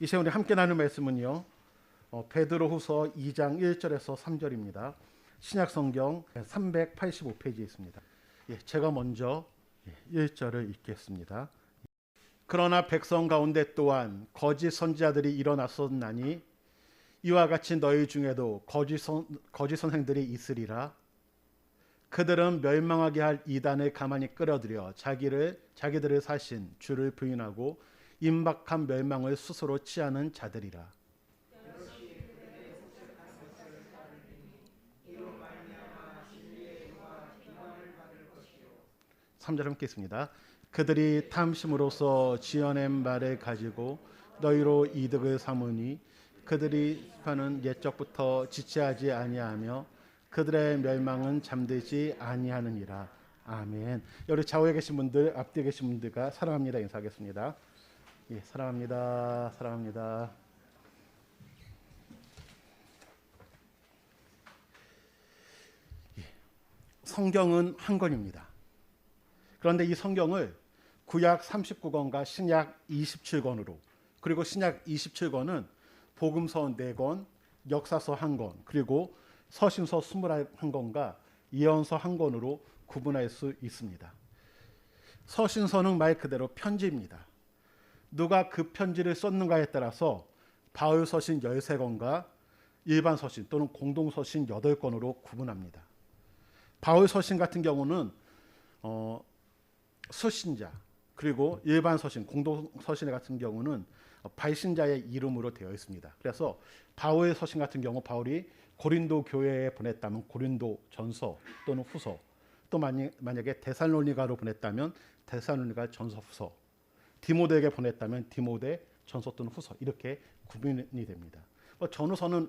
이 시간 우리 함께 나눌 말씀은요. 베드로후서 2장 1절에서 3절입니다. 신약 성경 385페이지에 있습니다. 제가 먼저 1절을 읽겠습니다. 그러나 백성 가운데 또한 거짓 선지자들이 일어났었나니 이와 같이 너희 중에도 거짓 선생들이 있으리라. 그들은 멸망하게 할 이단을 가만히 끌어들여 자기들을 사신 주를 부인하고 임박한 멸망을 스스로 취하는 자들이라. 3절 함께 있습니다. 그들이 탐심으로써 지어낸 말을 가지고 너희로 이득을 삼으니 그들이 파는 옛적부터 지체하지 아니하며 그들의 멸망은 잠들지 아니하느니라. 아멘. 여기 좌우에 계신 분들, 앞뒤에 계신 분들과 사랑합니다 인사하겠습니다. 사랑합니다. 사랑합니다. 성경은 한 권입니다. 그런데 이 성경을 구약 39권과 신약 27권으로, 그리고 신약 27권은 복음서 4권, 역사서 1권, 그리고 서신서 21권과 예언서 1권으로 구분할 수 있습니다. 서신서는 말 그대로 편지입니다. 누가 그 편지를 썼는가에 따라서 바울 서신 13권과 일반 서신 또는 공동 서신 8권으로 구분합니다. 바울 서신 같은 경우는 수신자, 그리고 일반 서신, 공동 서신 같은 경우는 발신자의 이름으로 되어 있습니다. 그래서 바울의 서신 같은 경우 바울이 고린도 교회에 보냈다면 고린도 전서 또는 후서, 또 만약에 데살로니가로 보냈다면 데살로니가 전서 후서, 디모데에게 보냈다면 디모데 전서 또는 후서, 이렇게 구분이 됩니다. 전후서는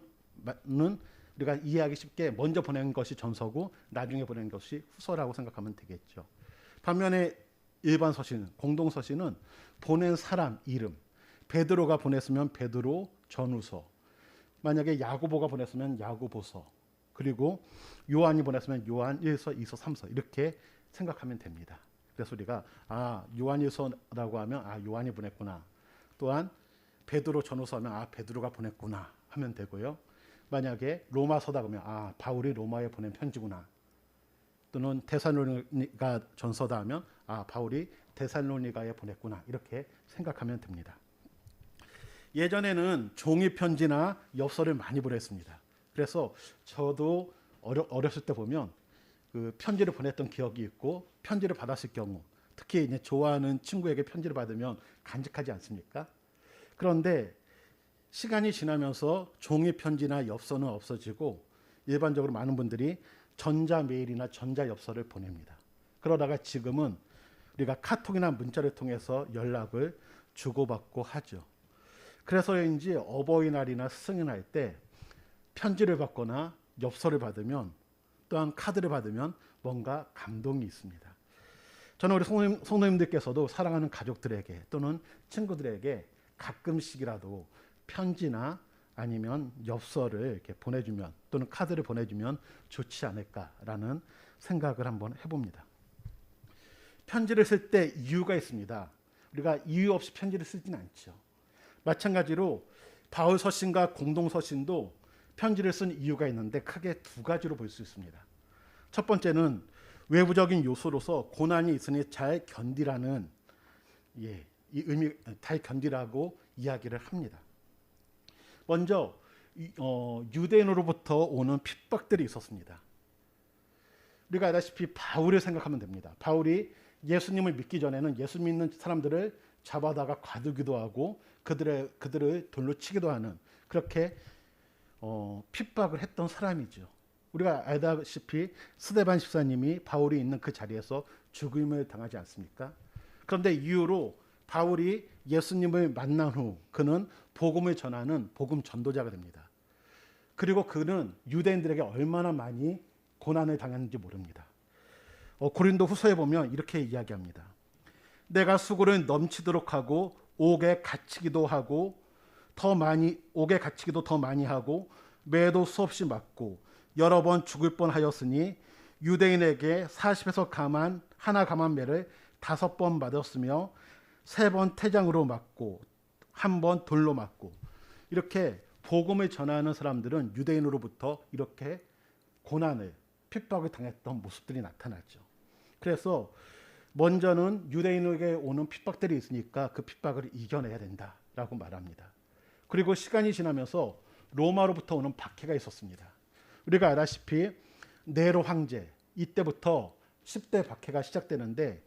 우리가 이해하기 쉽게 먼저 보낸 것이 전서고 나중에 보낸 것이 후서라고 생각하면 되겠죠. 반면에 일반 서신, 공동 서신은 보낸 사람 이름, 베드로가 보냈으면 베드로 전후서, 만약에 야고보가 보냈으면 야고보서, 그리고 요한이 보냈으면 요한 1서, 2서, 3서, 이렇게 생각하면 됩니다. 그래서 우리가 요한 1서라고 하면 요한이 보냈구나, 또한 베드로 전후서 하면 베드로가 보냈구나 하면 되고요. 만약에 로마서다 그러면 바울이 로마에 보낸 편지구나, 또는 데살로니가 전서다 하면 바울이 데살로니가에 보냈구나, 이렇게 생각하면 됩니다. 예전에는 종이 편지나 엽서를 많이 보냈습니다. 그래서 저도 어렸을 때 보면 그 편지를 보냈던 기억이 있고, 편지를 받았을 경우 특히 이제 좋아하는 친구에게 편지를 받으면 간직하지 않습니까? 그런데 시간이 지나면서 종이 편지나 엽서는 없어지고 일반적으로 많은 분들이 전자 메일이나 전자 엽서를 보냅니다. 그러다가 지금은 우리가 카톡이나 문자를 통해서 연락을 주고받고 하죠. 그래서인지 어버이날이나 스승의날 때 편지를 받거나 엽서를 받으면, 또한 카드를 받으면 뭔가 감동이 있습니다. 저는 우리 성도님들께서도 사랑하는 가족들에게 또는 친구들에게 가끔씩이라도 편지나 아니면 엽서를 이렇게 보내주면, 또는 카드를 보내주면 좋지 않을까라는 생각을 한번 해봅니다. 편지를 쓸 때 이유가 있습니다. 우리가 이유 없이 편지를 쓰진 않죠. 마찬가지로 바울 서신과 공동 서신도 편지를 쓴 이유가 있는데 크게 2가지로 볼 수 있습니다. 첫 번째는 외부적인 요소로서 고난이 있으니 잘 견디라는 이 의미, 잘 견디라고 이야기를 합니다. 먼저 유대인으로부터 오는 핍박들이 있었습니다. 우리가 알다시피 바울을 생각하면 됩니다. 바울이 예수님을 믿기 전에는 예수 믿는 사람들을 잡아다가 가두기도 하고 그들을 돌로 치기도 하는, 그렇게 핍박을 했던 사람이죠. 우리가 알다시피 스데반 집사님이 바울이 있는 그 자리에서 죽임을 당하지 않습니까? 그런데 이후로 바울이 예수님을 만난 후 그는 복음을 전하는 복음 전도자가 됩니다. 그리고 그는 유대인들에게 얼마나 많이 고난을 당했는지 모릅니다. 고린도 후서에 보면 이렇게 이야기합니다. 내가 수고를 넘치도록 하고 옥에 갇히기도 더 많이 하고 매도 수없이 맞고 여러 번 죽을 뻔하였으니 유대인에게 40에서 하나 감한 매를 5번 맞았으며 3번 태장으로 맞고 한 번 돌로 맞고 이렇게 복음을 전하는 사람들은 유대인으로부터 이렇게 고난을 핍박을 당했던 모습들이 나타났죠. 그래서 먼저는 유대인에게 오는 핍박들이 있으니까 그 핍박을 이겨내야 된다라고 말합니다. 그리고 시간이 지나면서 로마로부터 오는 박해가 있었습니다. 우리가 알다시피 네로 황제 이때부터 10대 박해가 시작되는데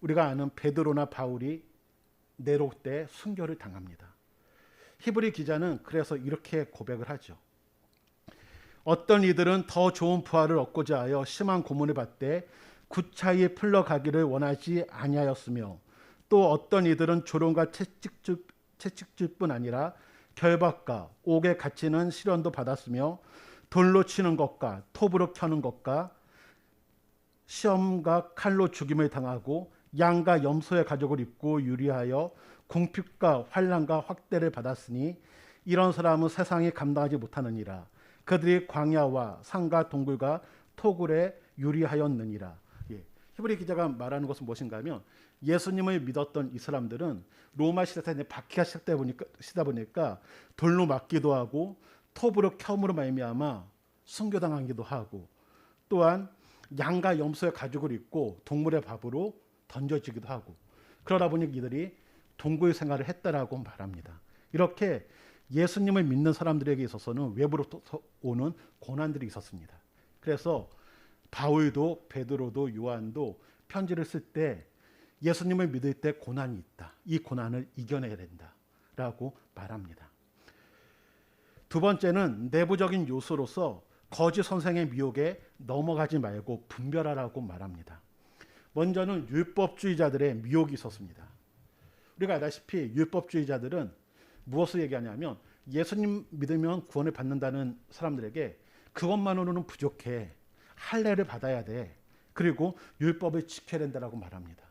우리가 아는 베드로나 바울이 네로 때 순교를 당합니다. 히브리 기자는 그래서 이렇게 고백을 하죠. 어떤 이들은 더 좋은 부활을 얻고자 하여 심한 고문을 받되 구차히 풀러가기를 원하지 아니하였으며 또 어떤 이들은 조롱과 채찍질 뿐 아니라 결박과 옥에 갇히는 시련도 받았으며 돌로 치는 것과 톱으로 켜는 것과 시험과 칼로 죽임을 당하고 양과 염소의 가죽을 입고 유리하여 궁핍과 환난과 확대를 받았으니 이런 사람은 세상이 감당하지 못하느니라. 그들이 광야와 산과 동굴과 토굴에 유리하였느니라. 히브리 기자가 말하는 것은 무엇인가 하면 예수님을 믿었던 이 사람들은 로마 시대에서 박해가 시작되다 보니까 돌로 맞기도 하고 톱으로 켬으로 말미암아 순교당하기도 하고 또한 양과 염소의 가죽을 입고 동물의 밥으로 던져지기도 하고 그러다 보니 이들이 동굴 생활을 했다라고 말합니다. 이렇게 예수님을 믿는 사람들에게 있어서는 외부로부터 오는 고난들이 있었습니다. 그래서 바울도 베드로도 요한도 편지를 쓸 때 예수님을 믿을 때 고난이 있다. 이 고난을 이겨내야 된다라고 말합니다. 두 번째는 내부적인 요소로서 거짓 선생의 미혹에 넘어가지 말고 분별하라고 말합니다. 먼저는 율법주의자들의 미혹이 있었습니다. 우리가 알다시피 율법주의자들은 무엇을 얘기하냐면 예수님 믿으면 구원을 받는다는 사람들에게 그것만으로는 부족해. 할례를 받아야 돼. 그리고 율법을 지켜야 된다라고 말합니다.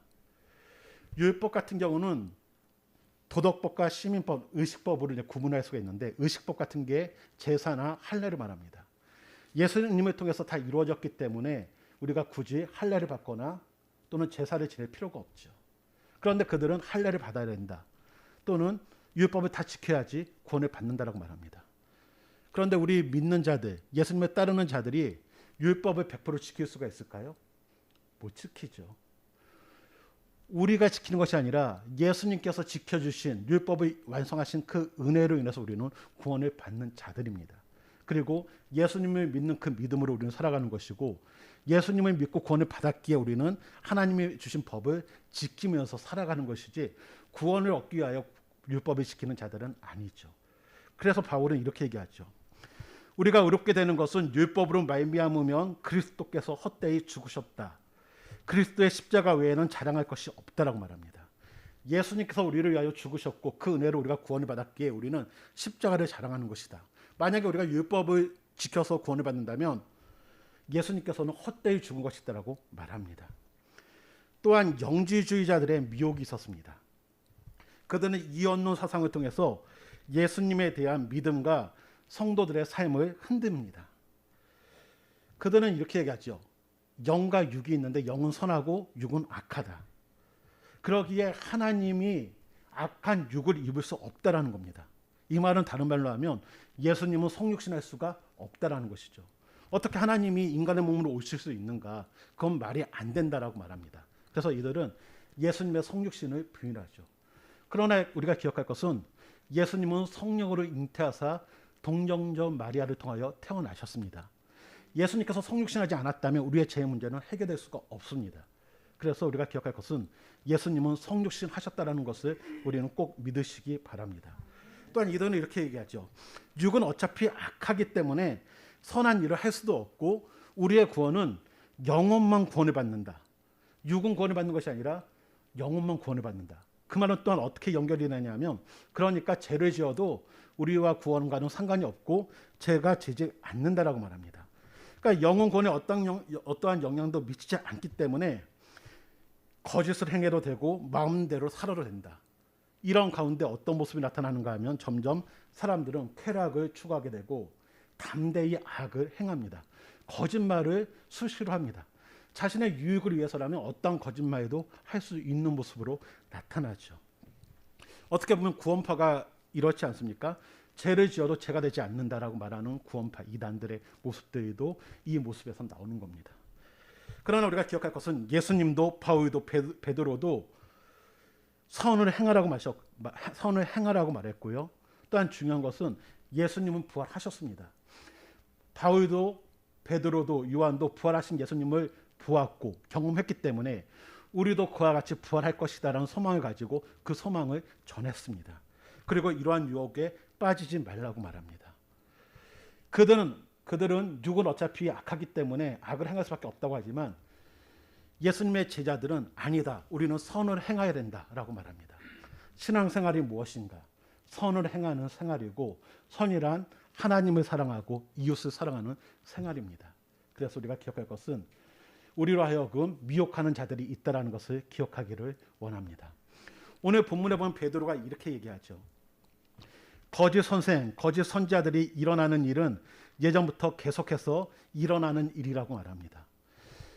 율법 같은 경우는 도덕법과 시민법, 의식법으로 이제 구분할 수가 있는데 의식법 같은 게 제사나 할례를 말합니다. 예수님을 통해서 다 이루어졌기 때문에 우리가 굳이 할례를 받거나 또는 제사를 지낼 필요가 없죠. 그런데 그들은 할례를 받아야 된다. 또는 율법을 다 지켜야지 구원을 받는다라고 말합니다. 그런데 우리 믿는 자들, 예수님을 따르는 자들이 율법을 100% 지킬 수가 있을까요? 못 지키죠. 우리가 지키는 것이 아니라 예수님께서 지켜주신 율법을 완성하신 그 은혜로 인해서 우리는 구원을 받는 자들입니다. 그리고 예수님을 믿는 그 믿음으로 우리는 살아가는 것이고 예수님을 믿고 구원을 받았기에 우리는 하나님이 주신 법을 지키면서 살아가는 것이지 구원을 얻기 위하여 율법을 지키는 자들은 아니죠. 그래서 바울은 이렇게 얘기하죠. 우리가 의롭게 되는 것은 율법으로 말미암으면 그리스도께서 헛되이 죽으셨다. 그리스도의 십자가 외에는 자랑할 것이 없다라고 말합니다. 예수님께서 우리를 위하여 죽으셨고 그 은혜로 우리가 구원을 받았기에 우리는 십자가를 자랑하는 것이다. 만약에 우리가 율법을 지켜서 구원을 받는다면 예수님께서는 헛되이 죽은 것이다라고 말합니다. 또한 영지주의자들의 미혹이 있었습니다. 그들은 이언론 사상을 통해서 예수님에 대한 믿음과 성도들의 삶을 흔듭니다. 그들은 이렇게 얘기하죠. 영과 육이 있는데 영은 선하고 육은 악하다. 그러기에 하나님이 악한 육을 입을 수 없다라는 겁니다. 이 말은 다른 말로 하면 예수님은 성육신할 수가 없다라는 것이죠. 어떻게 하나님이 인간의 몸으로 오실 수 있는가? 그건 말이 안 된다라고 말합니다. 그래서 이들은 예수님의 성육신을 부인하죠. 그러나 우리가 기억할 것은 예수님은 성령으로 잉태하사 동정녀 마리아를 통하여 태어나셨습니다. 예수님께서 성육신하지 않았다면 우리의 죄의 문제는 해결될 수가 없습니다. 그래서 우리가 기억할 것은 예수님은 성육신 하셨다는 것을 우리는 꼭 믿으시기 바랍니다. 또한 이들은 이렇게 얘기하죠. 육은 어차피 악하기 때문에 선한 일을 할 수도 없고 우리의 구원은 영혼만 구원을 받는다. 육은 구원을 받는 것이 아니라 영혼만 구원을 받는다. 그 말은 또한 어떻게 연결이 되냐면 그러니까 죄를 지어도 우리와 구원과는 상관이 없고 죄가 지지 않는다라고 말합니다. 그러니까 영혼 구원에 어떠한 영향도 미치지 않기 때문에 거짓을 행해도 되고 마음대로 살아도 된다. 이런 가운데 어떤 모습이 나타나는가 하면 점점 사람들은 쾌락을 추구하게 되고 담대히 악을 행합니다. 거짓말을 수시로 합니다. 자신의 유익을 위해서라면 어떤 거짓말도 할 수 있는 모습으로 나타나죠. 어떻게 보면 구원파가 이렇지 않습니까? 죄를 지어도 죄가 되지 않는다라고 말하는 구원파 이단들의 모습들도 이 모습에서 나오는 겁니다. 그러나 우리가 기억할 것은 예수님도 바울도 베드로도 선을 행하라고 말했고요. 또한 중요한 것은 예수님은 부활하셨습니다. 바울도 베드로도 요한도 부활하신 예수님을 보았고 경험했기 때문에 우리도 그와 같이 부활할 것이다라는 소망을 가지고 그 소망을 전했습니다. 그리고 이러한 유혹에 빠지지 말라고 말합니다. 그들은 육은 어차피 악하기 때문에 악을 행할 수밖에 없다고 하지만 예수님의 제자들은 아니다. 우리는 선을 행해야 된다라고 말합니다. 신앙생활이 무엇인가? 선을 행하는 생활이고 선이란 하나님을 사랑하고 이웃을 사랑하는 생활입니다. 그래서 우리가 기억할 것은 우리로 하여금 미혹하는 자들이 있다는 것을 기억하기를 원합니다. 오늘 본문에 보면 베드로가 이렇게 얘기하죠. 거짓 선생, 거짓 선지자들이 일어나는 일은 예전부터 계속해서 일어나는 일이라고 말합니다.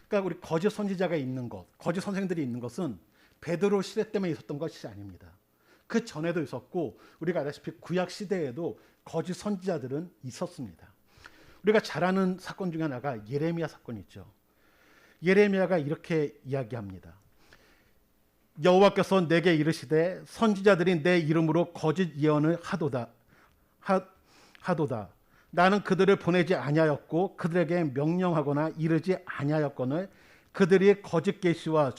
그러니까 우리 거짓 선지자가 있는 것, 거짓 선생들이 있는 것은 베드로 시대 때문에 있었던 것이 아닙니다. 그 전에도 있었고 우리가 알다시피 구약 시대에도 거짓 선지자들은 있었습니다. 우리가 잘 아는 사건 중에 하나가 예레미야 사건이죠. 예레미야가 이렇게 이야기합니다. 여호와께서 내게 이르시되 선지자들이 내 이름으로 거짓 예언을 하도다. 나는 그들을 보내지 아니하였고 그들에게 명령하거나 이르지 아니하였거늘 그들이 거짓 계시와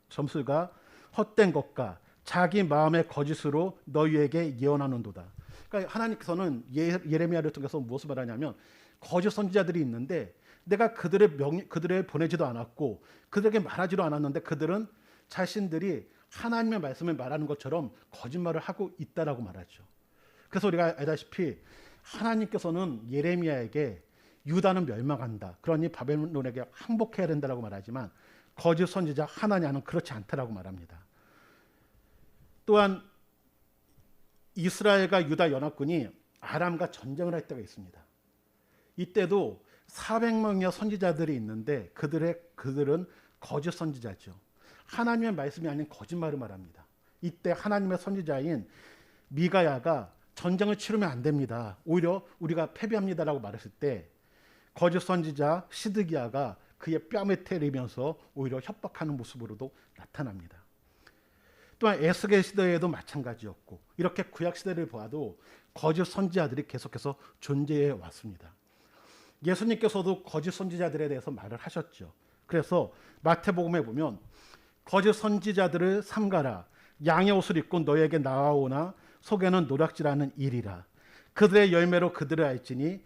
점술과 헛된 것과 자기 마음의 거짓으로 너희에게 예언하는도다. 그러니까 하나님께서는 예레미야를 통해서 무엇을 말하냐면 거짓 선지자들이 있는데 내가 그들을 보내지도 않았고 그들에게 말하지도 않았는데 그들은 자신들이 하나님의 말씀을 말하는 것처럼 거짓말을 하고 있다라고 말하죠. 그래서 우리가 알다시피 하나님께서는 예레미야에게 유다는 멸망한다. 그러니 바벨론에게 항복해야 된다라고 말하지만 거짓 선지자 하나냐는 그렇지 않다라고 말합니다. 또한 이스라엘과 유다 연합군이 아람과 전쟁을 할 때가 있습니다. 이때도 400명의 선지자들이 있는데 그들은 거짓 선지자죠. 하나님의 말씀이 아닌 거짓말을 말합니다. 이때 하나님의 선지자인 미가야가 전쟁을 치르면 안 됩니다. 오히려 우리가 패배합니다라고 말했을 때 거짓 선지자 시드기야가 그의 뺨을 때리면서 오히려 협박하는 모습으로도 나타납니다. 또한 에스겔 시대에도 마찬가지였고 이렇게 구약 시대를 보아도 거짓 선지자들이 계속해서 존재해 왔습니다. 예수님께서도 거짓 선지자들에 대해서 말을 하셨죠. 그래서 마태복음에 보면 거짓 선지자들을 삼가라. 양의 옷을 입고 너에게 나아오나 속에는 노략질하는 일이라. 그들의 열매로 그들을 알지니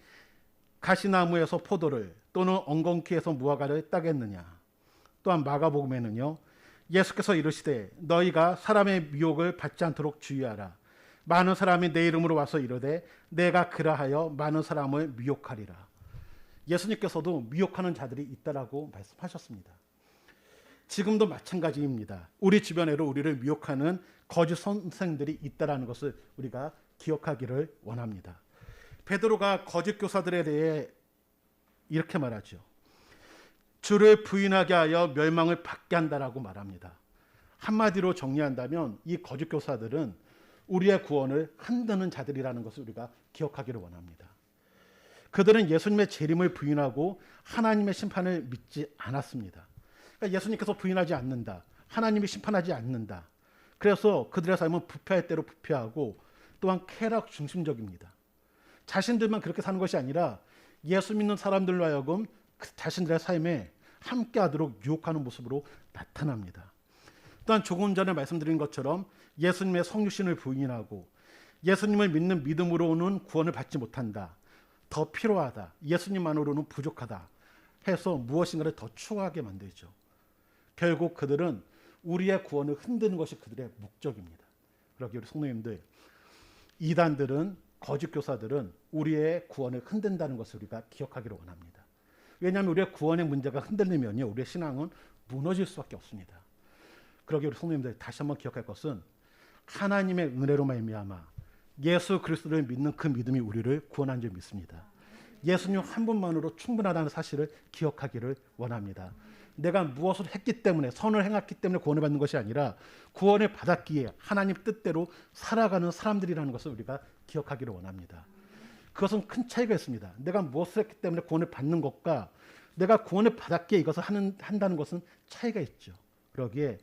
가시나무에서 포도를 또는 엉겅퀴에서 무화과를 따겠느냐. 또한 마가복음에는요. 예수께서 이르시되 너희가 사람의 미혹을 받지 않도록 주의하라. 많은 사람이 내 이름으로 와서 이르되 내가 그라하여 많은 사람을 미혹하리라. 예수님께서도 미혹하는 자들이 있다라고 말씀하셨습니다. 지금도 마찬가지입니다. 우리 주변에도 우리를 미혹하는 거짓 선생들이 있다라는 것을 우리가 기억하기를 원합니다. 베드로가 거짓 교사들에 대해 이렇게 말하죠. 주를 부인하게 하여 멸망을 받게 한다라고 말합니다. 한마디로 정리한다면 이 거짓 교사들은 우리의 구원을 흔드는 자들이라는 것을 우리가 기억하기를 원합니다. 그들은 예수님의 재림을 부인하고 하나님의 심판을 믿지 않았습니다. 그러니까 예수님께서 부인하지 않는다. 하나님이 심판하지 않는다. 그래서 그들의 삶은 부패할 대로 부패하고 또한 쾌락 중심적입니다. 자신들만 그렇게 사는 것이 아니라 예수 믿는 사람들로 하여금 자신들의 삶에 함께하도록 유혹하는 모습으로 나타납니다. 또한 조금 전에 말씀드린 것처럼 예수님의 성육신을 부인하고 예수님을 믿는 믿음으로는 구원을 받지 못한다. 더 필요하다. 예수님만으로는 부족하다. 해서 무엇인가를 더 추구하게 만들죠. 결국 그들은 우리의 구원을 흔드는 것이 그들의 목적입니다. 그러기 우리 성도님들, 이단들은 거짓 교사들은 우리의 구원을 흔든다는 것을 우리가 기억하기를 원합니다. 왜냐하면 우리의 구원의 문제가 흔들리면요, 우리의 신앙은 무너질 수밖에 없습니다. 그러기 우리 성도님들 다시 한번 기억할 것은 하나님의 은혜로 말미암아 예수 그리스도를 믿는 그 믿음이 우리를 구원한 줄 믿습니다. 예수님 한 분만으로 충분하다는 사실을 기억하기를 원합니다. 내가 무엇을 했기 때문에 선을 행했기 때문에 구원을 받는 것이 아니라 구원을 받았기에 하나님 뜻대로 살아가는 사람들이라는 것을 우리가 기억하기를 원합니다. 그것은 큰 차이가 있습니다. 내가 무엇을 했기 때문에 구원을 받는 것과 내가 구원을 받았기에 이것을 한다는 것은 차이가 있죠. 그러기에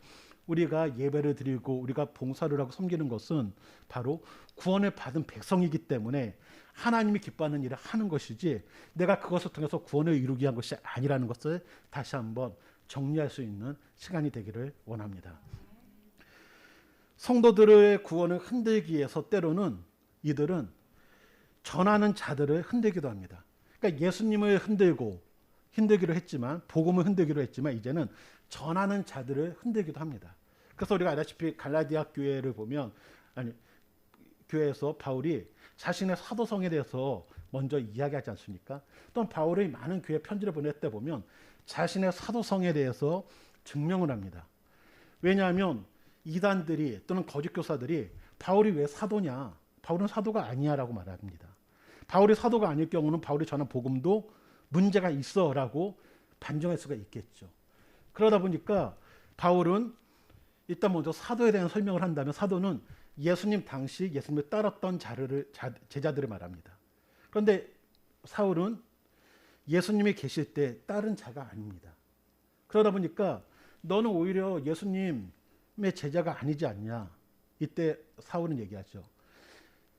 우리가 예배를 드리고 우리가 봉사를 하고 섬기는 것은 바로 구원을 받은 백성이기 때문에 하나님이 기뻐하는 일을 하는 것이지 내가 그것을 통해서 구원을 이루기 위한 것이 아니라는 것을 다시 한번 정리할 수 있는 시간이 되기를 원합니다. 성도들의 구원을 흔들기 위해서 때로는 이들은 전하는 자들을 흔들기도 합니다. 그러니까 예수님을 흔들기로 했지만 복음을 흔들기로 했지만 이제는 전하는 자들을 흔들기도 합니다. 그래서 우리가 알다시피 갈라디아 교회를 보면 교회에서 바울이 자신의 사도성에 대해서 먼저 이야기하지 않습니까? 또는 바울의 많은 교회 편지를 보낼 때 보면 자신의 사도성에 대해서 증명을 합니다. 왜냐하면 이단들이 또는 거짓 교사들이 바울이 왜 사도냐? 바울은 사도가 아니야라고 말합니다. 바울이 사도가 아닐 경우는 바울이 전한 복음도 문제가 있어라고 반정할 수가 있겠죠. 그러다 보니까 바울은 일단 먼저 사도에 대한 설명을 한다면 사도는 예수님 당시 예수님을 따랐던 제자들을 말합니다. 그런데 사울은 예수님이 계실 때 따른 자가 아닙니다. 그러다 보니까 너는 오히려 예수님의 제자가 아니지 않냐. 이때 사울은 얘기하죠.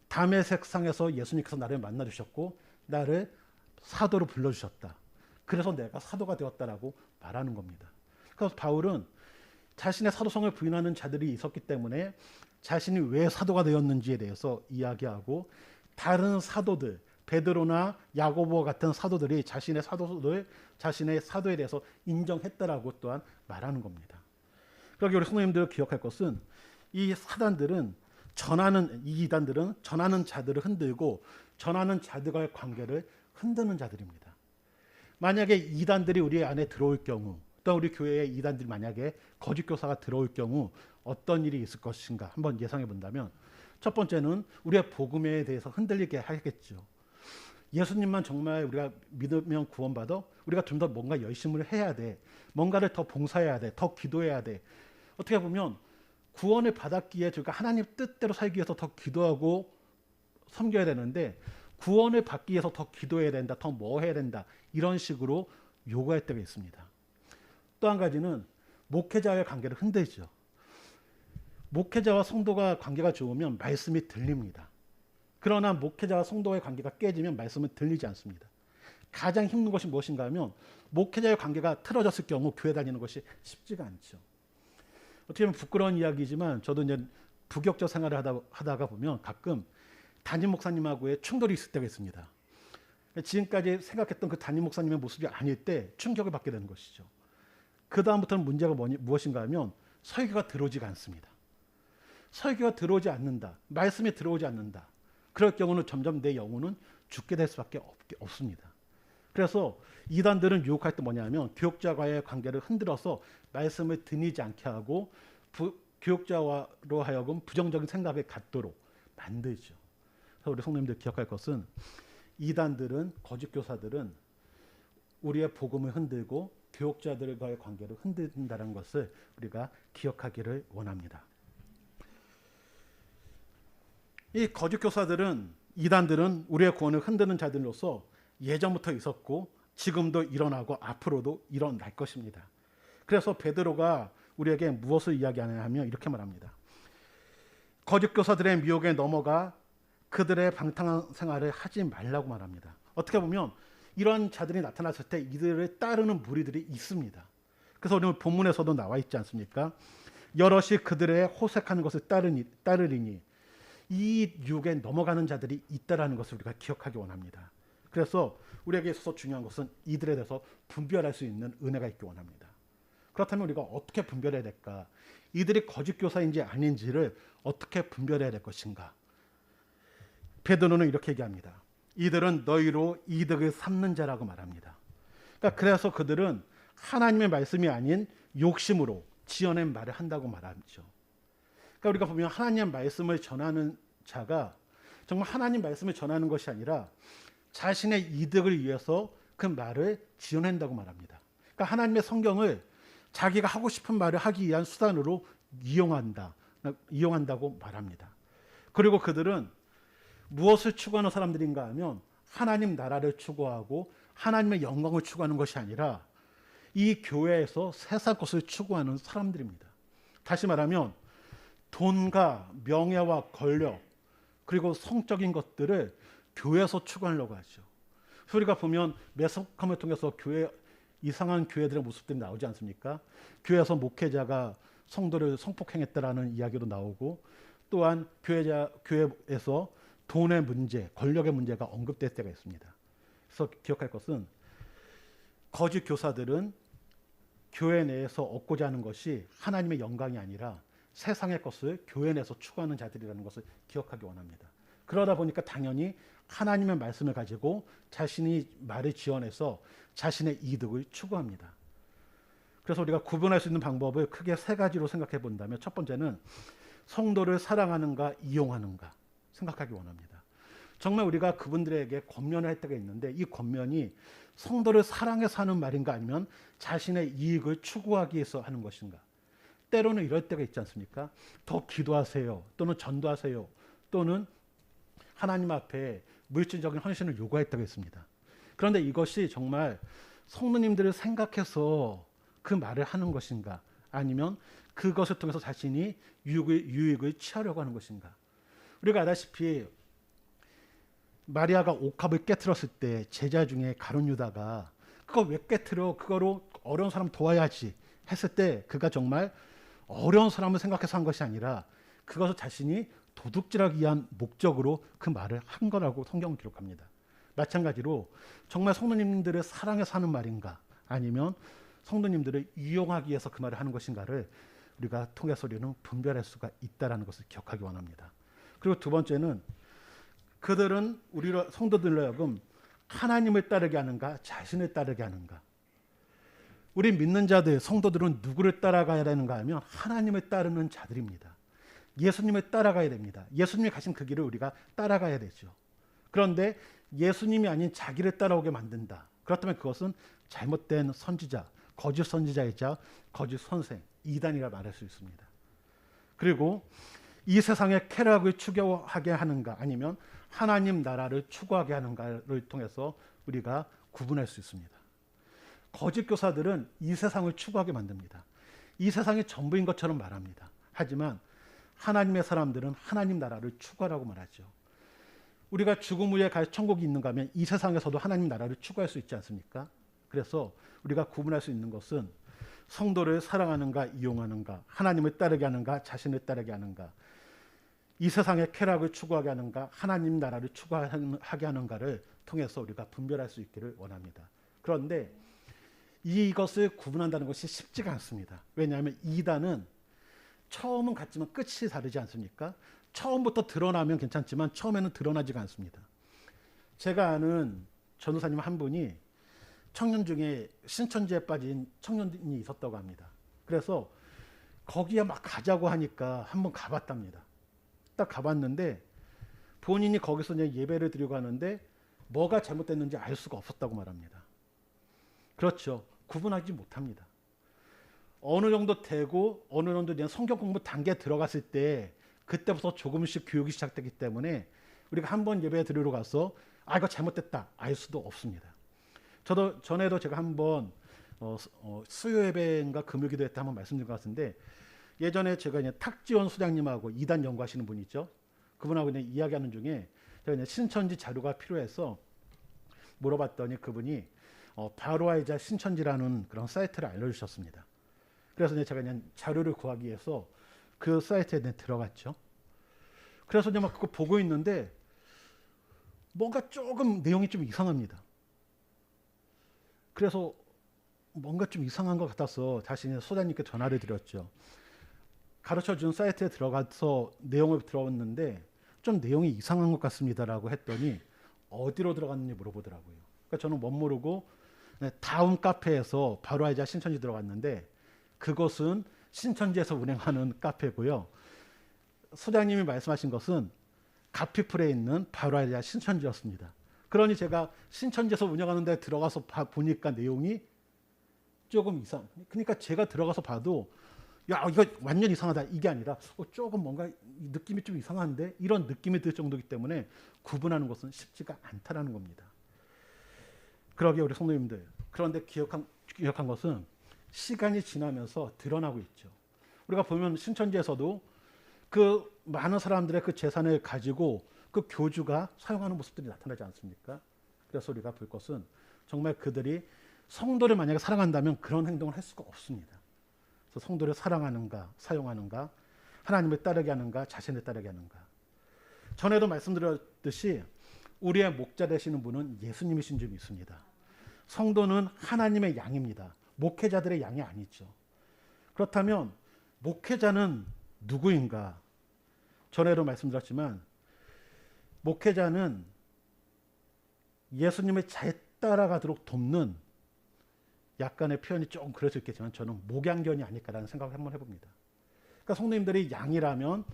다메섹 상에서 예수님께서 나를 만나주셨고 나를 사도로 불러주셨다. 그래서 내가 사도가 되었다라고 말하는 겁니다. 그래서 바울은 자신의 사도성을 부인하는 자들이 있었기 때문에 자신이 왜 사도가 되었는지에 대해서 이야기하고 다른 사도들 베드로나 야고보 같은 사도들이 자신의 사도에 대해서 인정했다라고 또한 말하는 겁니다. 그러기 우리 성도님들 기억할 것은 이 이단들은 전하는 자들을 흔들고 전하는 자들과의 관계를 흔드는 자들입니다. 만약에 이단들이 우리 안에 들어올 경우 또 우리 교회에 이단들이 만약에 거짓 교사가 들어올 경우 어떤 일이 있을 것인가 한번 예상해 본다면 첫 번째는 우리의 복음에 대해서 흔들리게 하겠죠. 예수님만 정말 우리가 믿으면 구원받아 우리가 좀 더 뭔가 열심을 해야 돼. 뭔가를 더 봉사해야 돼. 더 기도해야 돼. 어떻게 보면 구원을 받았기에 저희가 하나님 뜻대로 살기 위해서 더 기도하고 섬겨야 되는데 구원을 받기 위해서 더 기도해야 된다. 더 뭐 해야 된다. 이런 식으로 요구할 때가 있습니다. 또 한 가지는 목회자와의 관계를 흔들죠. 목회자와 성도가 관계가 좋으면 말씀이 들립니다. 그러나 목회자와 성도의 관계가 깨지면 말씀은 들리지 않습니다. 가장 힘든 것이 무엇인가 하면 목회자의 관계가 틀어졌을 경우 교회 다니는 것이 쉽지가 않죠. 어떻게 보면 부끄러운 이야기지만 저도 이제 부격자 생활을 하다가 보면 가끔 담임 목사님하고의 충돌이 있을 때가 있습니다. 지금까지 생각했던 그 담임 목사님의 모습이 아닐 때 충격을 받게 되는 것이죠. 그 다음부터는 문제가 무엇인가 하면 설교가 들어오지가 않습니다. 설교가 들어오지 않는다. 말씀이 들어오지 않는다. 그럴 경우는 점점 내 영혼은 죽게 될 수밖에 없습니다. 그래서 이단들은 유혹할 때 뭐냐면 교역자와의 관계를 흔들어서 말씀을 드리지 않게 하고 교역자로 하여금 부정적인 생각을 갖도록 만들죠. 그래서 우리 성도님들 기억할 것은 이단들은 거짓 교사들은 우리의 복음을 흔들고 교역자들과의 관계를 흔든다는 것을 우리가 기억하기를 원합니다. 이 거짓 교사들은 이단들은 우리의 구원을 흔드는 자들로서 예전부터 있었고 지금도 일어나고 앞으로도 일어날 것입니다. 그래서 베드로가 우리에게 무엇을 이야기하냐 하면 이렇게 말합니다. 거짓 교사들의 미혹에 넘어가 그들의 방탕한 생활을 하지 말라고 말합니다. 어떻게 보면 이런 자들이 나타났을 때 이들을 따르는 무리들이 있습니다. 그래서 오늘 본문에서도 나와 있지 않습니까? 여럿이 그들의 호색하는 것을 따르리니 이 유혹에 넘어가는 자들이 있다라는 것을 우리가 기억하기 원합니다. 그래서 우리에게 있어서 중요한 것은 이들에 대해서 분별할 수 있는 은혜가 있기 원합니다. 그렇다면 우리가 어떻게 분별해야 될까? 이들이 거짓 교사인지 아닌지를 어떻게 분별해야 될 것인가? 베드로는 이렇게 얘기합니다. 이들은 너희로 이득을 삼는 자라고 말합니다. 그래서 그들은 하나님의 말씀이 아닌 욕심으로 지어낸 말을 한다고 말하죠. 그러니까 우리가 보면 하나님의 말씀을 전하는 자가 정말 하나님 말씀을 전하는 것이 아니라 자신의 이득을 위해서 그 말을 지어낸다고 말합니다. 그러니까 하나님의 성경을 자기가 하고 싶은 말을 하기 위한 수단으로 이용한다고 말합니다. 그리고 그들은 무엇을 추구하는 사람들인가 하면 하나님 나라를 추구하고 하나님의 영광을 추구하는 것이 아니라 이 교회에서 세상 것을 추구하는 사람들입니다. 다시 말하면 돈과 명예와 권력 그리고 성적인 것들을 교회에서 추구하려고 하죠. 우리가 보면 매스컴을 통해서 이상한 교회들의 모습들이 나오지 않습니까? 교회에서 목회자가 성도를 성폭행했다라는 이야기도 나오고, 또한 교회에서 돈의 문제, 권력의 문제가 언급될 때가 있습니다. 그래서 기억할 것은 거짓 교사들은 교회 내에서 얻고자 하는 것이 하나님의 영광이 아니라 세상의 것을 교회 내에서 추구하는 자들이라는 것을 기억하기 원합니다. 그러다 보니까 당연히 하나님의 말씀을 가지고 자신이 말을 지어내서 자신의 이득을 추구합니다. 그래서 우리가 구분할 수 있는 방법을 크게 세 가지로 생각해 본다면, 첫 번째는 성도를 사랑하는가 이용하는가 생각하기 원합니다. 정말 우리가 그분들에게 권면을 할 때가 있는데, 이 권면이 성도를 사랑해서 하는 말인가 아니면 자신의 이익을 추구하기 위해서 하는 것인가. 때로는 이럴 때가 있지 않습니까? 더 기도하세요, 또는 전도하세요, 또는 하나님 앞에 물질적인 헌신을 요구할 때가 있습니다. 그런데 이것이 정말 성도님들을 생각해서 그 말을 하는 것인가, 아니면 그것을 통해서 자신이 유익을 취하려고 하는 것인가. 우리가 알다시피 마리아가 옥합을 깨트렸을 때 제자 중에 가룟 유다가 그거 왜 깨트려, 그거로 어려운 사람 도와야지 했을 때 그가 정말 어려운 사람을 생각해서 한 것이 아니라 그것을 자신이 도둑질하기 위한 목적으로 그 말을 한 거라고 성경은 기록합니다. 마찬가지로 정말 성도님들을 사랑해서 하는 말인가, 아니면 성도님들을 이용하기 위해서 그 말을 하는 것인가를 우리가 통해서 우리는 분별할 수가 있다는 것을 기억하기 원합니다. 그리고 두 번째는 그들은 우리 성도들로 하여금 하나님을 따르게 하는가 자신을 따르게 하는가. 우리 믿는 자들, 성도들은 누구를 따라가야 되는가 하면 하나님을 따르는 자들입니다. 예수님을 따라가야 됩니다. 예수님이 가신 그 길을 우리가 따라가야 되죠. 그런데 예수님이 아닌 자기를 따라오게 만든다. 그렇다면 그것은 잘못된 선지자, 거짓 선지자이자 거짓 선생, 이단이라 말할 수 있습니다. 그리고 이 세상의 쾌락을 추구하게 하는가 아니면 하나님 나라를 추구하게 하는가를 통해서 우리가 구분할 수 있습니다. 거짓 교사들은 이 세상을 추구하게 만듭니다. 이 세상이 전부인 것처럼 말합니다. 하지만 하나님의 사람들은 하나님 나라를 추구하라고 말하죠. 우리가 죽음 후에 갈 천국이 있는가 하면 이 세상에서도 하나님 나라를 추구할 수 있지 않습니까? 그래서 우리가 구분할 수 있는 것은 성도를 사랑하는가 이용하는가, 하나님을 따르게 하는가 자신을 따르게 하는가, 이 세상의 쾌락을 추구하게 하는가 하나님 나라를 추구하게 하는가를 통해서 우리가 분별할 수 있기를 원합니다. 그런데 이것을 구분한다는 것이 쉽지가 않습니다. 왜냐하면 이단은 처음은 같지만 끝이 다르지 않습니까? 처음부터 드러나면 괜찮지만 처음에는 드러나지가 않습니다. 제가 아는 전도사님 한 분이 청년 중에 신천지에 빠진 청년이 있었다고 합니다. 그래서 거기에 막 가자고 하니까 한번 가봤답니다. 딱 가봤는데 본인이 거기서 그냥 예배를 드리고 하는데 뭐가 잘못됐는지 알 수가 없었다고 말합니다. 그렇죠. 구분하지 못합니다. 어느 정도 되고 어느 정도 된 성경 공부 단계에 들어갔을 때 그때부터 조금씩 교육이 시작되기 때문에 우리가 한번 예배 드리러 가서 이거 잘못됐다 알 수도 없습니다. 저도 전에도 제가 한번 수요 예배인가 금요 기도 때 한번 말씀드린 것 같은데, 예전에 제가 이제 탁지원 수장님하고 이단 연구하시는 분이 있죠. 그분하고 이제 이야기하는 중에 제가 이제 신천지 자료가 필요해서 물어봤더니 그분이 바로아이자 신천지라는 그런 사이트를 알려주셨습니다. 그래서 이제 제가 그냥 자료를 구하기 위해서 그 사이트에 들어갔죠. 그래서 이제 막 그거 보고 있는데 뭔가 조금 내용이 좀 이상합니다. 그래서 뭔가 좀 이상한 것 같아서 다시 소장님께 전화를 드렸죠. 가르쳐준 사이트에 들어가서 내용을 들어봤는데 좀 내용이 이상한 것 같습니다라고 했더니 어디로 들어갔는지 물어보더라고요. 그러니까 저는 못 모르고 다음 카페에서 바로아이자 신천지 들어갔는데 그것은 신천지에서 운행하는 카페고요. 소장님이 말씀하신 것은 가피풀에 있는 바로아이자 신천지였습니다. 그러니 제가 신천지에서 운영하는 데 들어가서 보니까 내용이 조금 이상. 그러니까 제가 들어가서 봐도 야 이거 완전 이상하다 이게 아니라 조금 뭔가 느낌이 좀 이상한데 이런 느낌이 들 정도이기 때문에 구분하는 것은 쉽지가 않다라는 겁니다. 그러게 우리 성도님들 그런데 기억한 것은 시간이 지나면서 드러나고 있죠. 우리가 보면 신천지에서도 그 많은 사람들의 그 재산을 가지고 그 교주가 사용하는 모습들이 나타나지 않습니까? 그래서 우리가 볼 것은 정말 그들이 성도를 만약에 사랑한다면 그런 행동을 할 수가 없습니다. 그래서 성도를 사랑하는가, 사용하는가, 하나님을 따르게 하는가, 자신을 따르게 하는가. 전에도 말씀드렸듯이 우리의 목자 되시는 분은 예수님이신 줄 믿습니다. 성도는 하나님의 양입니다. 목회자들의 양이 아니죠. 그렇다면 목회자는 누구인가? 전에도 말씀드렸지만 목회자는 예수님을 잘 따라가도록 돕는 약간의 표현이 조금 그럴 수 있겠지만 저는 목양견이 아닐까라는 생각을 한번 해봅니다. 그러니까 성도님들이 양이라면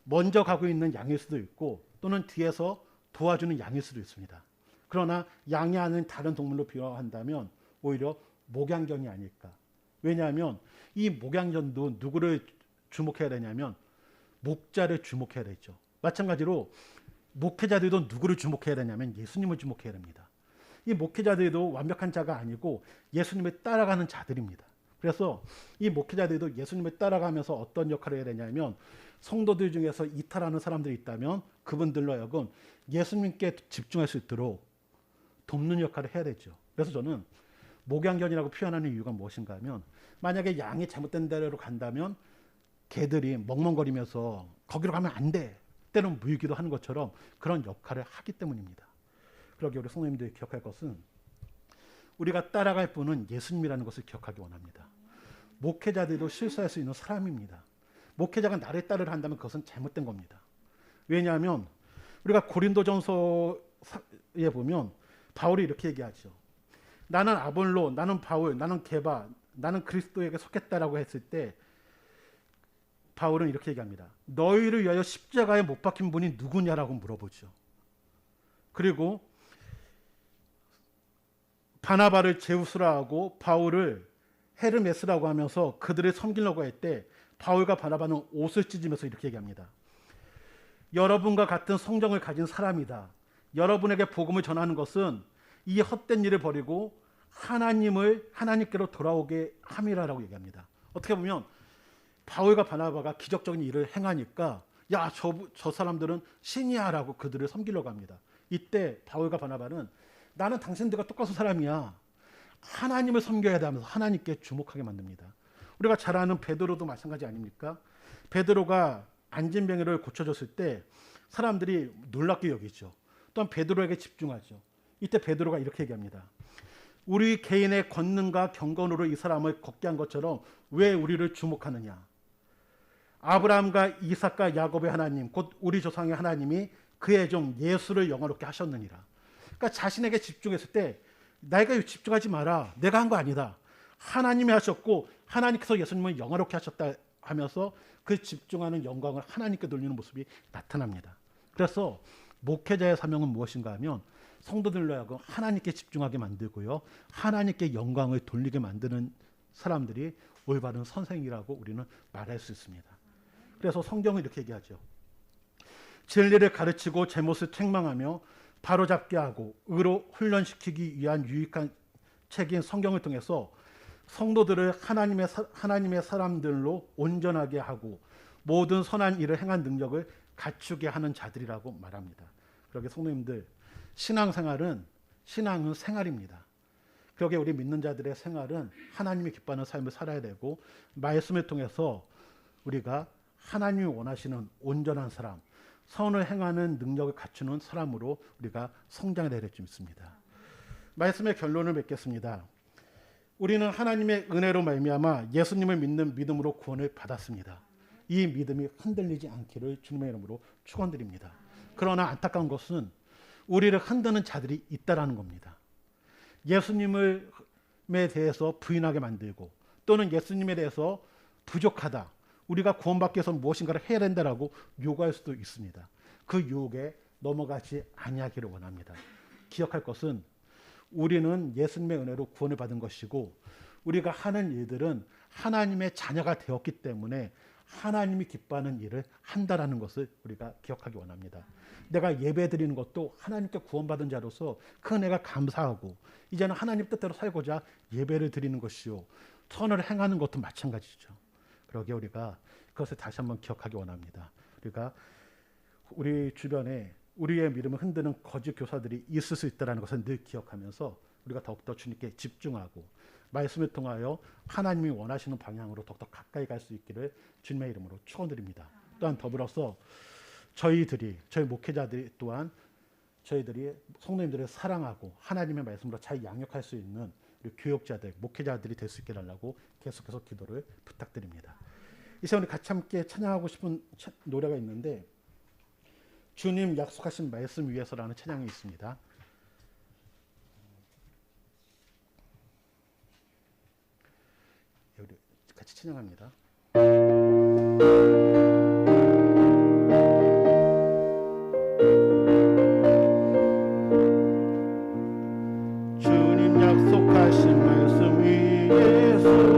먼저 가고 있는 양일 수도 있고 또는 뒤에서 도와주는 양일 수도 있습니다. 그러나 양이 아닌 다른 동물로 비유한다면 오히려 목양견이 아닐까. 왜냐하면 이 목양견도 누구를 주목해야 되냐면 목자를 주목해야 되죠. 마찬가지로 목회자들도 누구를 주목해야 되냐면 예수님을 주목해야 됩니다. 이 목회자들도 완벽한 자가 아니고 예수님을 따라가는 자들입니다. 그래서 이 목회자들도 예수님을 따라가면서 어떤 역할을 해야 되냐면 성도들 중에서 이탈하는 사람들이 있다면 그분들로 하여금 예수님께 집중할 수 있도록 돕는 역할을 해야 되죠. 그래서 저는 목양견이라고 표현하는 이유가 무엇인가 하면 만약에 양이 잘못된 데로 간다면 개들이 멍멍거리면서 거기로 가면 안 돼. 때는 물기도 하는 것처럼 그런 역할을 하기 때문입니다. 그러기에 우리 성도님들이 기억할 것은 우리가 따라갈 분은 예수님이라는 것을 기억하기 원합니다. 목회자들도 실수할 수 있는 사람입니다. 목회자가 나를 따르려 한다면 그것은 잘못된 겁니다. 왜냐하면 우리가 고린도전서에 보면 바울이 이렇게 얘기하죠. 나는 아볼로, 나는 바울, 나는 게바, 나는 그리스도에게 속했다라고 했을 때 바울은 이렇게 얘기합니다. 너희를 위하여 십자가에 못 박힌 분이 누구냐라고 물어보죠. 그리고 바나바를 제우스라 하고 바울을 헤르메스라고 하면서 그들을 섬기려고 할 때 바울과 바나바는 옷을 찢으면서 이렇게 얘기합니다. 여러분과 같은 성정을 가진 사람이다. 여러분에게 복음을 전하는 것은 이 헛된 일을 버리고 하나님께로 돌아오게 함이라라고 얘기합니다. 어떻게 보면 바울과 바나바가 기적적인 일을 행하니까 야, 저 사람들은 신이야라고 그들을 섬기려고 합니다. 이때 바울과 바나바는 나는 당신들과 똑같은 사람이야. 하나님을 섬겨야 돼 하면서 하나님께 주목하게 만듭니다. 우리가 잘 아는 베드로도 마찬가지 아닙니까? 베드로가 안진병이를 고쳐줬을 때 사람들이 놀랍게 여기죠. 또한 베드로에게 집중하죠. 이때 베드로가 이렇게 얘기합니다. 우리 개인의 권능과 경건으로 이 사람을 걷게 한 것처럼 왜 우리를 주목하느냐. 아브라함과 이삭과 야곱의 하나님 곧 우리 조상의 하나님이 그의 종 예수를 영화롭게 하셨느니라. 그러니까 자신에게 집중했을 때 내가 집중하지 마라. 내가 한 거 아니다. 하나님이 하셨고 하나님께서 예수님을 영화롭게 하셨다 하면서 그 집중하는 영광을 하나님께 돌리는 모습이 나타납니다. 그래서 목회자의 사명은 무엇인가 하면 성도들로 하여금 하나님께 집중하게 만들고요. 하나님께 영광을 돌리게 만드는 사람들이 올바른 선생이라고 우리는 말할 수 있습니다. 그래서 성경은 이렇게 얘기하죠. 진리를 가르치고 잘못을 책망하며 바로잡게 하고 의로 훈련시키기 위한 유익한 책인 성경을 통해서 성도들을 하나님의 사람들로 온전하게 하고 모든 선한 일을 행한 능력을 갖추게 하는 자들이라고 말합니다. 그러게 성도님들 신앙은 생활입니다. 그러게 우리 믿는 자들의 생활은 하나님이 기뻐하는 삶을 살아야 되고 말씀을 통해서 우리가 하나님이 원하시는 온전한 사람, 선을 행하는 능력을 갖추는 사람으로 우리가 성장해야 될 줄 믿습니다. 말씀의 결론을 맺겠습니다. 우리는 하나님의 은혜로 말미암아 예수님을 믿는 믿음으로 구원을 받았습니다. 이 믿음이 흔들리지 않기를 주님의 이름으로 축원드립니다. 그러나 안타까운 것은 우리를 흔드는 자들이 있다라는 겁니다. 예수님에 대해서 부인하게 만들고 또는 예수님에 대해서 부족하다. 우리가 구원받기 위해서 무엇인가를 해야 된다라고 요구할 수도 있습니다. 그 유혹에 넘어가지 아니하기를 원합니다. 기억할 것은 우리는 예수님의 은혜로 구원을 받은 것이고 우리가 하는 일들은 하나님의 자녀가 되었기 때문에 하나님이 기뻐하는 일을 한다라는 것을 우리가 기억하기 원합니다. 내가 예배 드리는 것도 하나님께 구원받은 자로서 그 은혜가 감사하고 이제는 하나님 뜻대로 살고자 예배를 드리는 것이요, 선을 행하는 것도 마찬가지죠. 그러기에 우리가 그것을 다시 한번 기억하기 원합니다. 우리가 우리 주변에 우리의 믿음을 흔드는 거짓 교사들이 있을 수 있다는 것을 늘 기억하면서 우리가 더욱더 주님께 집중하고 말씀을 통하여 하나님이 원하시는 방향으로 더욱더 가까이 갈 수 있기를 주님의 이름으로 축원드립니다. 또한 더불어서 저희 목회자들이 또한 저희들이 성도님들을 사랑하고 하나님의 말씀으로 잘 양육할 수 있는 우리 교육자들, 목회자들이 될 수 있게 달라고 계속해서 기도를 부탁드립니다. 이 시간에 같이 함께 찬양하고 싶은 노래가 있는데 주님 약속하신 말씀 위에서라는 찬양이 있습니다. 우리 같이 찬양합니다. 주님 약속하신 말씀 위에서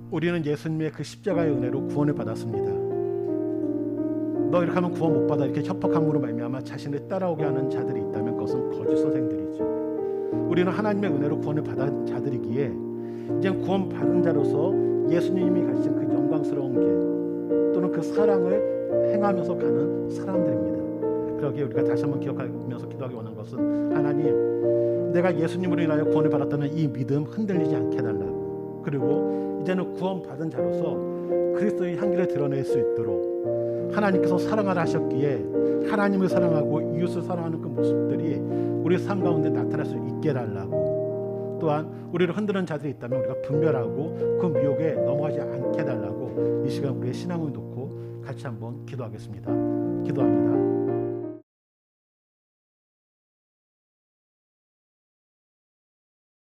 우리는 예수님의 그 십자가의 은혜로 구원을 받았습니다. 너 이렇게 하면 구원 못 받아, 이렇게 협박함으로 말미암아 자신을 따라오게 하는 자들이 있다면 그것은 거짓 선생들이죠. 우리는 하나님의 은혜로 구원을 받은 자들이기에 이제 구원 받은 자로서 예수님이 가지신 그 영광스러운 길 또는 그 사랑을 행하면서 가는 사람들입니다. 그러기에 우리가 다시 한번 기억하면서 기도하기 원하는 것은 하나님, 내가 예수님으로 인하여 구원을 받았다는 이 믿음 흔들리지 않게 해달라고, 그리고 이제는 구원받은 자로서 그리스도의 향기를 드러낼 수 있도록 하나님께서 사랑하라 하셨기에 하나님을 사랑하고 이웃을 사랑하는 그 모습들이 우리 삶 가운데 나타날 수 있게 해달라고, 또한 우리를 흔드는 자들이 있다면 우리가 분별하고 그 미혹에 넘어가지 않게 해달라고 이 시간 우리의 신앙을 놓고 같이 한번 기도하겠습니다. 기도합니다.